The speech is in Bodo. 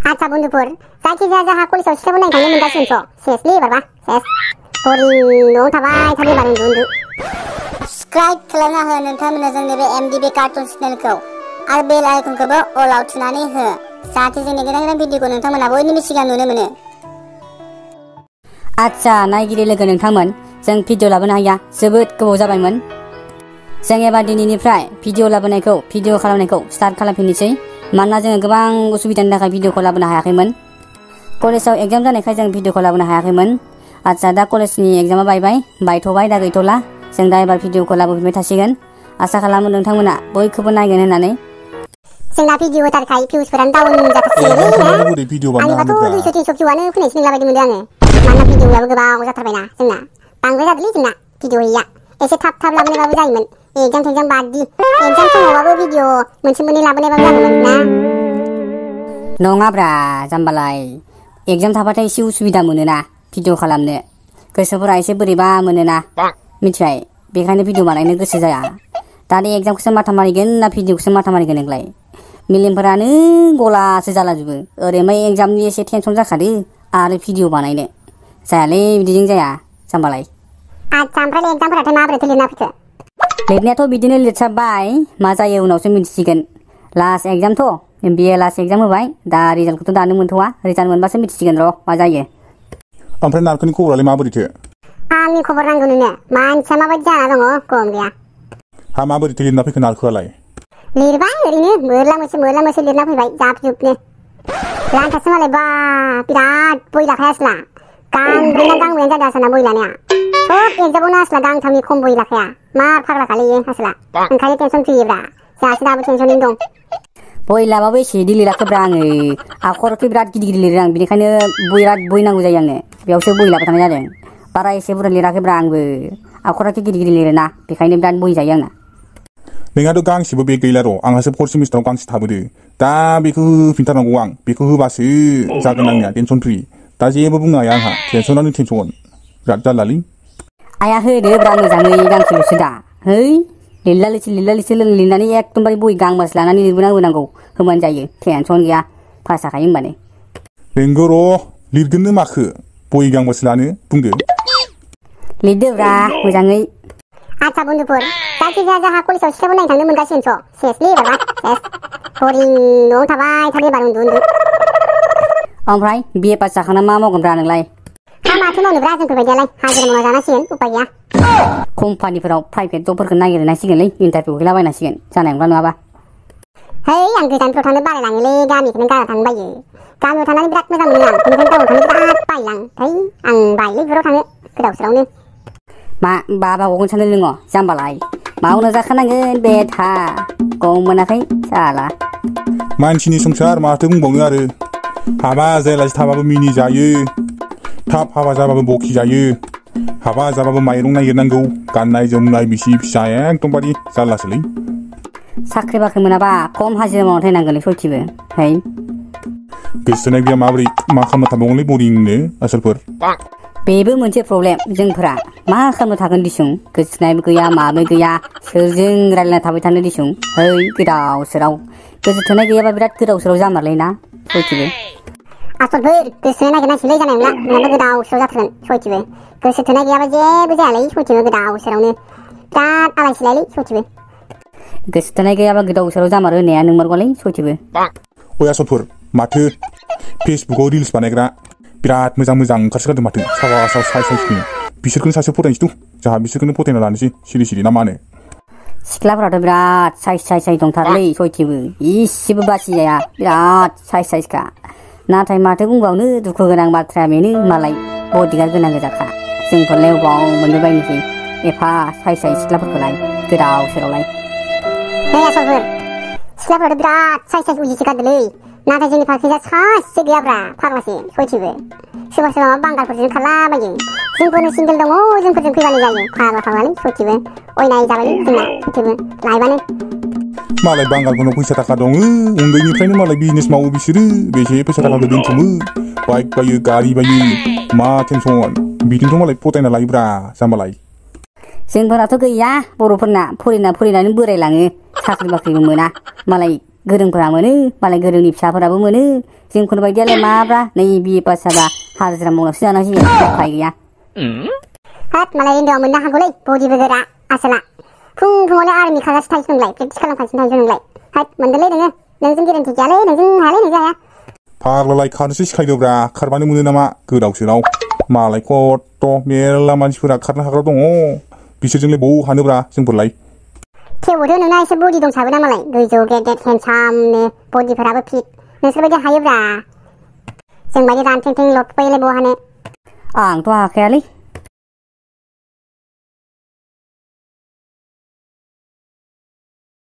आच्छा बन्धुफोर जायखिजाया जाहा कलेजाव सिख्लाफोर नायनो थांनो मोनगासिनोथ' सेसलै एबारबा सेस बरिं न'आव थाबाय थादो एबार उन्दु सब्सक्राइब खालामना हो नोंथांमोना जोंनि बे एमडीबी कार्टुन चेनेलखौ आरो बेल आइकनखौबो अलाव थुनानै हो जाहाथे जोंनि गोदान गोदान भिडिअखौ नोंथांमोना बयनिबो सिगां नुनो मोनो। आच्छा नायगिरि लोगो नोंथांमोन जों भिडिअ लाबोनो हाया जोबोद गोबाव जाबायमोन। जों एबार दिनैनिफ्राय भिडिअ लाबोनायखौ भिडिअ खालामनायखौ स्टार्ट खालामफिननोसै मानोना जोङो गोबां उसुबिदानि थाखाय भिडिअखौ लाबोनो हायाखैमोन। कलेजाव एग्जाम जानायखाय जों भिडिअखौ लाबोनो हायाखैमोन। आच्छा दा कलेजनि एग्जामा बायथ'बाय दा गैथ'ला जों दा एबार भिडिअखौ लाबोफिनबाय थासिगोन। आसा खालामो नोंथांमोना बयखौबो नायगोन होननानै। जोंना भिडिअ होथारखाय भिउसफोरानो डाउन जाथारसिगोनलै आंनिबाथ' 200-300 भिउआनो फैनायसो नंला बायदि मोनदों आङो मानोना भिडिअआबो गोबाव जाथारबायना जोंना बांद्राय जादोंलै जोंना भिडिअ हैया एसे थाब लाबोनायबाबो जायोमोन एग्जाम थेग्जाम बादि एग्जाम समावबाबो भिडिअ मोनसे मोननै लाबोनायबाबो जागौमोन ना। नङाब्रा जाम्बालाय एग्जाम थाबाथाय एसे उसुबिदा मोनोना भिडिअ खालामनो गोसोफोरा एसे बोरैबा मोनोना मिथिबाय बेखायनो भिडिअ बानायनो गोसो जाया। दा दे एग्जामखौसो माथा मारिगोन ना भिडिअखौसो माथा मारिगोन नोंलाय मेलेमफोरानो गलासो जालाजोबो ओरैहाय एग्जामनि एसे टेनसन जाखादो आरो भिडिअ बानायनो जायालै बिदिजों जाया जाम्बालाय। आच्छा ओमफ्राय एग्जामफोराथ' माबोरैथो लिरना फैखो? लिरनायाथ' बिदिनो लिरसाबबाय मा जायो उनावसो मिथिसिगोन। लास्ट एग्जामथ' MBA लास्ट एग्जाम होबाय दा रिजाल्टखौथ' दानो मोनथ'वा रिजाल्ट मोनबासो मिथिसिगोन र' मा जायो। ओमफ्राय नारखोनि खबरालाय माबोरैथो? आंनि खबर नांगौ नोंनो मानसिया माबायदि जाना दङ गम गैया। हा माबोरैथो लिरना फैखो नारखोआलाय? लिरबाय ओरैनो मोरला मोरसे लिरना फैबाय जाब जुबनो लान्थासो मालाय बा बिराद बय लाखायासला गांब्रैना गांबायानो जादों आसला बय लानाया सब एग्जामावनो आसला गांथामनि खम बय लाखाया मा फाग्लाखालै आसला ओंखायनो टेनसन फैयोब्रा जाहासो दाबो टेनसनैनो दं। बय लाबाबो एसे इदि लिराखैब्रा आङो आखरखौ बिराद गिदिर लिरो आं बेनिखायनो बिराद बय नांगौ जायो आंनो बेयावसो बय लाबाय थानाय जादों बारा एसे बुरजा लिराखैब्रा आंबो आखराखौ गिदिर लिरोना बेखायनो बिराद बय जायो आंना। नोंहाथ' गांसेबो बेग गैला र' आंहासो 4th सेमिस्टाराव गांसे थाबोदो दा बेखौ होफिनथारनांगौ आं बेखौ होबासो जागोन आंनिया टेनसन फ्रि दा जेबो बुंनो हाया आंहा टेनसनानो टेनसन बिराद जारलालै। आया होदोब्रा मोजाङै गांसेल'सो दा है लिरला लिरनानै एकदमबारे बय गांबासो लानानै लिरबोनांगौ होमबानो जायो टेनसन गैया पास जाखायो होमबानो। नोंगौ र' लिरगोननो माखो बय गांबासो लानो बुंदो। लिरदोब्रा मोजाङै। आच्छा बन्धुफोर जायखिजाया जाहा कलेजाव सिख्लाफोर नायनो थांनो मोनगासिनोथ' सेसलै एबारबा सेस बरिं न'आव थाबाय थादो एबार उन्दु ओमफ्राय BA पास जाखांना मा मावगोनब्रा नोंलाय? हा माथो मावनोब्रा जोंफोरबायदियालाय हाजिरा मावना जानांसिगोन उपाय गैया। कम्पानिफोराव प्राइभेट जबफोरखौ नागिरनांसिगोनलै इन्टारभिउ हैलाबायनांसिगोन जानाय नंला नङाबा। है आं गोजानफ्राव थांनो बालायलाङोलै गामिखौनो गारा थांनो बायो गामियाव थानानै बिराद मोजां मोनो आं बेनिखायनो टाउनाव थांनो बिराद बायोलां है आं बायोलै बेफोराव थांनो गोदाव सोरावनो। मा बाबा गगोन सानदों नोङो जाम्बालाय मावनो जाखानांगोन बेथा गम मोनाखै साला। मानसिनि संसार माथो बुंबावनो आरो हाबा जायालासे थाबाबो मिनि जायो थाब हाबा जाबाबो बखि जायो हाबा जाबाबो माइरं नागिरनांगौ गाननाय जोमनाय बिसि फिसा एकदमबारे जारलासोलै। साख्रि बाख्रि मोनाबा खम हाजिरा मावना थैनांगोनलै सयथिबो है गोसोनाय गैया माबोरै मा खालामना थाबावगोनलै बरिंनो आसोलफोर। बेबो मोनसे प्रब्लेम जोंफोरा मा खालामनो थागोन दिसुं गोसोनायबो गैया माबो गैया सोरजों रायलायना थाबाय थानो दिसुं है गोदाव सोराव गोसो थोनाय गैयाबा बिराद गोदाव सोराव जामारलै ना सयथिबो। आसलफोर गोसो नागिरनांसिगोनलै जानाय नंला नङाबा गोदाव सोराव जाथारगोन सयथिबो गोसो थोनाय गैयाबा जेबो जायालै सयथिबो गोदाव सोरावनो बिराद आलाय सिलायलै सयथिबो। गोसो थोनाय गैयाबा गोदाव सोराव जामारो होननाया नंमारगौलै सयथिबो। ओइ आसलफोर माथो फेसबुकाव रिल्स बानायग्रा बिराद मोजां ओंखारसोगारदों माथो सावा साइसनो बिसोरखौनो सासे फरायनोसै जोंहा बिसोरखौनो फरायना लानोसै सिरि ना मा होनो? सिख्लाफोराथ' बिराद साइस दंथारलै सयथिबो इसेबो बासि जाया बिराद साइसखा नाथाय माथो बुंबावनो दुखु गोनां बाथ्राया बेनो मालाय बडिगार्ड गोनां गोजाखा जोंफोरलाय अबाव मोनबोबायनोसै एफा साइस सिख्लाफोरखौलाय गोदाव सोरावलाय। नै आसलफोर सिख्लाफोराथ' बिराद साइस उजिसोगारदोंलै नाथाय जोंनि फारसेया सासे गैयाब्रा फाग्लासो सयथिबो सोरबा मा बांगालफोरजों खारलाबायो जोंफोरनो सिंगेल दङ जोंफोरजों फैबानो जायो फाग्लालै सयथिबो अयनाय जाबायलै जोंना सयथिबो लायबानो। मालाय बांगालफोरनाव फैसा थाखा दङ उन्दैनिफ्रायनो मालाय बिजनेस मावो बिसोरो बेसे फैसा थाखाखौ दोनथुमो बाइक बायो गारि बायो मा टेनसन बिदिनोथ' मालाय फथायना लायोब्रा जाम्बालाय। जोंफोराथ' गैया बर'फोरना फरायनानै बोरायलाङो साख्रि बाख्रिबो मोना मालाय गोरोंफोरा मोनो मालाय गोरोंनि फिसाफोराबो मोनो जोंफोर बायदियालाय माब्रा नै बिए पास जाबा हाजिरा मावनासो जानांसिगोन उफाय गैया हाट मालाय हिनजावा मोननो हागौलै बडिबो गोरा आसोला फुङावनो आर्मि खारगासिनो थायोसो नोंलाय प्रेक्टिस खालामगासिनो थायोसो नोंलाय हाट मोनदोंलै नोङो नोंजों गेरेन्टि गैयालै नोंजों हायालै नोंजों हाया फाग्लालाय खारनोसो सिखायदोब्रा खारबानो मोनो नामा गोदाव सोराव मालाय खथ' मेरला मानसिफोरा खारनो हाग्रा दङ बिसोरजोंलाय बबाव हानोब्रा जोंफोरलाय थेवबोथ' नोंना एसे बडि दंसाबो ना मालाय गोजौ गेदेर हेन्डसामनो बडिफोराबो फिट नोंसोरबायदि हायोब्रा जोंबायदि रानथें थें लथबायलाय बहा हानो आंथ' हाखायालै